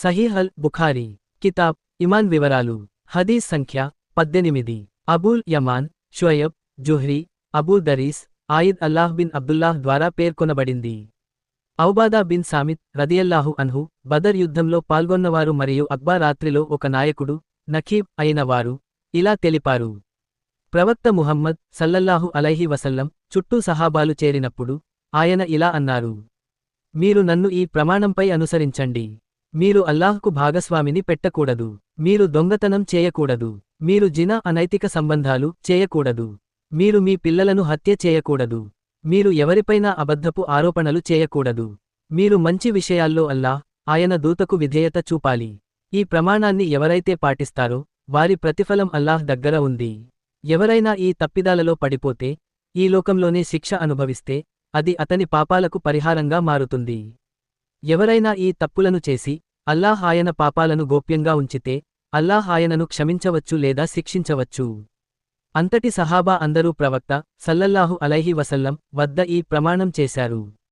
సహీహ్ అల్ బుఖారీ కితాబ్ ఇమాన్ వివరాలు హదీస్ సంఖ్య 18 అబూల్ యమాన్ షుయబ్ జుహ్రీ అబూ దరీస్ ఆయిద్ అల్లాహ్ బిన్ అబ్దుల్లాహ్ ద్వారా పేర్కొనబడింది. ఔబాదా బిన్ సామిత్ రదియల్లాహు అన్హు బదర్ యుద్ధంలో పాల్గొన్నవారు మరియు అక్బా రాత్రిలో ఒక నాయకుడు నఖీబ్ అయిన వారు ఇలా తెలిపారు. ప్రవక్త ముహమ్మద్ సల్లల్లాహు అలైహి వసల్లం చుట్టూ సహాబాలు చేరినప్పుడు ఆయన ఇలా అన్నారు. మీరు నన్ను ఈ ప్రమాణంపై అనుసరించండి. మీరు అల్లాహ్కు భాగస్వామిని పెట్టకూడదు. మీరు దొంగతనం చేయకూడదు. మీరు జినా అనైతిక సంబంధాలు చేయకూడదు. మీరు మీ పిల్లలను హత్య చేయకూడదు. మీరు ఎవరిపైనా అబద్ధపు ఆరోపణలు చేయకూడదు. మీరు మంచి విషయాల్లో అల్లాహ్ ఆయన దూతకు విధేయత చూపాలి. ఈ ప్రమాణాన్ని ఎవరైతే పాటిస్తారో వారి ప్రతిఫలం అల్లాహ్ దగ్గర ఉంది. ఎవరైనా ఈ తప్పిదాలలో పడిపోతే ఈ లోకంలోనే శిక్ష అనుభవిస్తే అది అతని పాపాలకు పరిహారంగా మారుతుంది. ఎవరైనా ఈ తప్పులను చేసి అల్లాహ్ ఆయన పాపాలను గోప్యంగా ఉంచితే అల్లాహ్ ఆయనను క్షమించవచ్చు లేదా శిక్షించవచ్చు. అంతటి సహాబా అందరూ ప్రవక్త సల్లల్లాహు అలైహి వసల్లం వద్ద ఈ ప్రమాణం చేశారు.